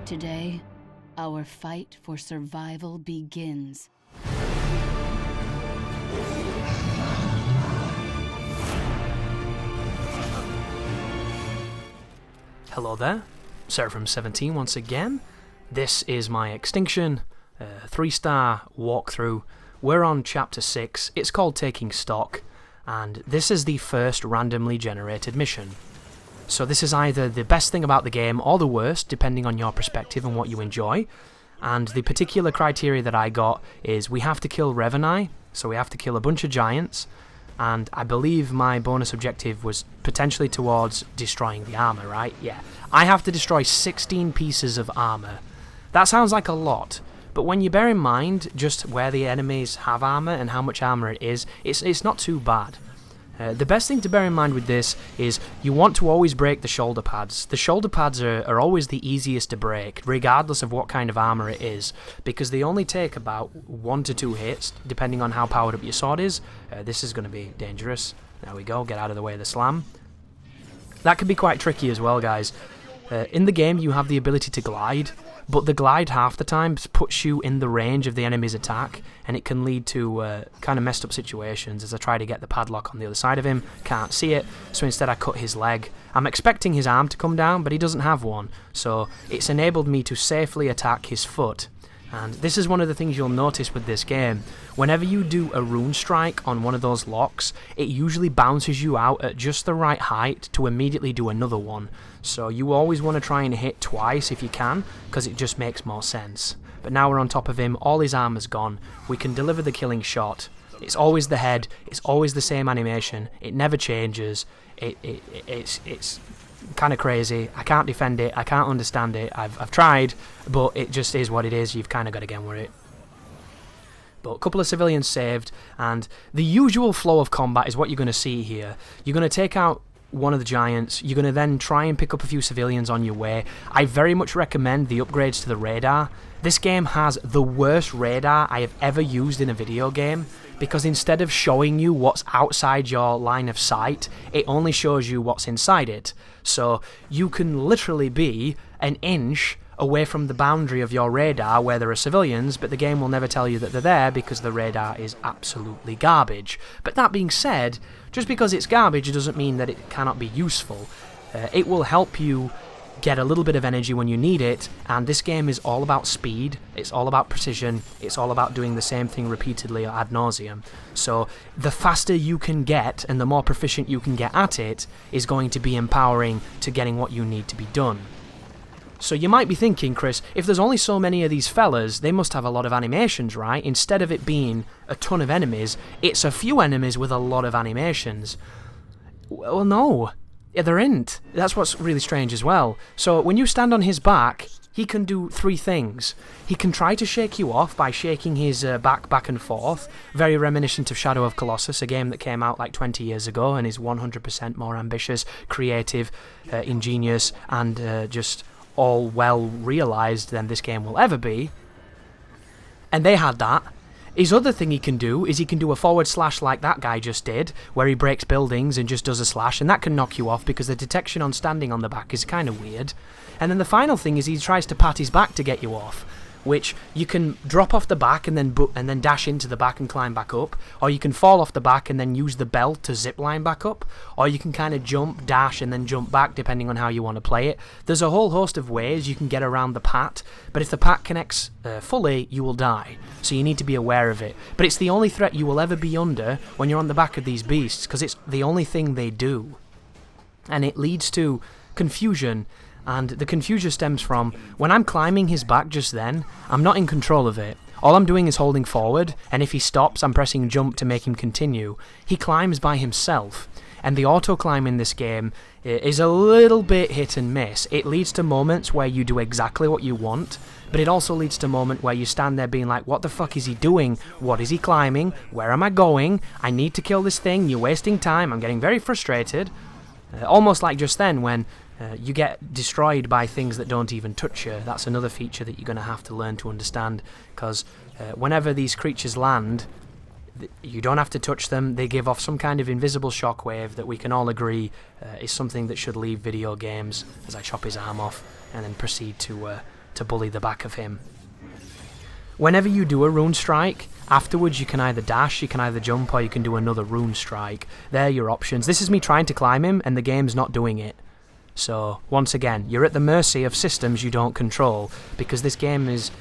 Today, our fight for survival begins. Hello there, Seraphim17 once again. This is my Extinction 3-star walkthrough. We're on Chapter 6, it's called Taking Stock, and this is the first randomly generated mission. So this is either the best thing about the game or the worst, depending on your perspective and what you enjoy. And the particular criteria that I got is we have to kill Revenai, so we have to kill a bunch of giants, and I believe my bonus objective was potentially towards destroying the armor, right? Yeah. I have to destroy 16 pieces of armor. That sounds like a lot, but when you bear in mind just where the enemies have armor and how much armor it is, it's not too bad. The best thing to bear in mind with this is you want to always break the shoulder pads. The shoulder pads are always the easiest to break, regardless of what kind of armor it is, because they only take about 1 to 2 hits, depending on how powered up your sword is. This is going to be dangerous. There we go, get out of the way of the slam. That can be quite tricky as well, guys. In the game, you have the ability to glide, but the glide half the time puts you in the range of the enemy's attack, and it can lead to kind of messed up situations. As I try to get the padlock on the other side of him, can't see it, so instead I cut his leg. I'm expecting his arm to come down, but he doesn't have one, so it's enabled me to safely attack his foot. And this is one of the things you'll notice with this game. Whenever you do a rune strike on one of those locks, it usually bounces you out at just the right height to immediately do another one. So you always want to try and hit twice if you can, because it just makes more sense. But now we're on top of him, all his armor's gone, we can deliver the killing shot. It's always the head, it's always the same animation, it never changes, it's kind of crazy. I can't defend it, I can't understand it, I've tried, but it just is what it is. You've kind of got to get with it. But a couple of civilians saved, and the usual flow of combat is what you're going to see here. You're going to take out one of the giants, you're going to then try and pick up a few civilians on your way. I very much recommend the upgrades to the radar. This game has the worst radar I have ever used in a video game, because instead of showing you what's outside your line of sight, it only shows you what's inside it. So you can literally be an inch away from the boundary of your radar where there are civilians, but the game will never tell you that they're there because the radar is absolutely garbage. But that being said, just because it's garbage doesn't mean that it cannot be useful. It will help you get a little bit of energy when you need it, and this game is all about speed, it's all about precision, it's all about doing the same thing repeatedly ad nauseum. So the faster you can get and the more proficient you can get at it is going to be empowering to getting what you need to be done. So you might be thinking, Chris, if there's only so many of these fellas, they must have a lot of animations, right? Instead of it being a ton of enemies, it's a few enemies with a lot of animations. Well, no. Yeah, there isn't. That's what's really strange as well. So when you stand on his back, he can do 3 things. He can try to shake you off by shaking his back and forth, very reminiscent of Shadow of Colossus, a game that came out like 20 years ago and is 100% more ambitious, creative, ingenious, and just all well realised than this game will ever be. And they had that. His other thing he can do is he can do a forward slash like that guy just did, where he breaks buildings and just does a slash, and that can knock you off because the detection on standing on the back is kind of weird. And then the final thing is he tries to pat his back to get you off, which you can drop off the back and then dash into the back and climb back up, or you can fall off the back and then use the belt to zip line back up, or you can kind of jump, dash, and then jump back depending on how you want to play it. There's a whole host of ways you can get around the pat, but if the pat connects fully, you will die, so you need to be aware of it. But it's the only threat you will ever be under when you're on the back of these beasts, because it's the only thing they do. And it leads to confusion. And the confusion stems from, when I'm climbing his back just then, I'm not in control of it. All I'm doing is holding forward, and if he stops, I'm pressing jump to make him continue. He climbs by himself, and the auto-climb in this game is a little bit hit and miss. It leads to moments where you do exactly what you want, but it also leads to a moment where you stand there being like, what the fuck is he doing? What is he climbing? Where am I going? I need to kill this thing, you're wasting time, I'm getting very frustrated. Almost like just then when you get destroyed by things that don't even touch you. That's another feature that you're going to have to learn to understand, because whenever these creatures land, you don't have to touch them. They give off some kind of invisible shockwave that we can all agree is something that should leave video games, as I chop his arm off and then proceed to to bully the back of him. Whenever you do a rune strike, afterwards you can either dash, you can either jump, or you can do another rune strike. They're your options. This is me trying to climb him, and the game's not doing it. So, once again, you're at the mercy of systems you don't control, because this game is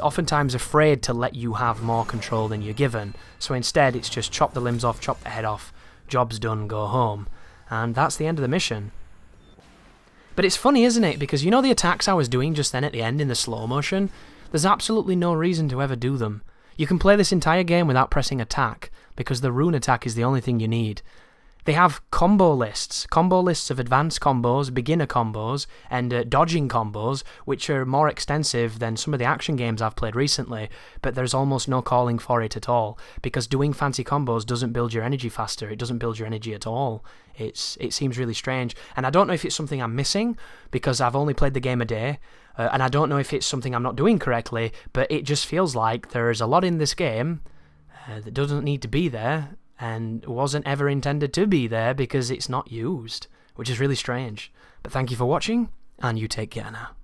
oftentimes afraid to let you have more control than you're given. So instead, it's just chop the limbs off, chop the head off, job's done, go home. And that's the end of the mission. But it's funny, isn't it? Because you know the attacks I was doing just then at the end in the slow motion? There's absolutely no reason to ever do them. You can play this entire game without pressing attack, because the rune attack is the only thing you need. They have combo lists of advanced combos, beginner combos, and dodging combos, which are more extensive than some of the action games I've played recently, but there's almost no calling for it at all, because doing fancy combos doesn't build your energy faster, it doesn't build your energy at all. It seems really strange, and I don't know if it's something I'm missing, because I've only played the game a day, and I don't know if it's something I'm not doing correctly, but it just feels like there's a lot in this game that doesn't need to be there, and wasn't ever intended to be there because it's not used, which is really strange. But thank you for watching, and you take care now.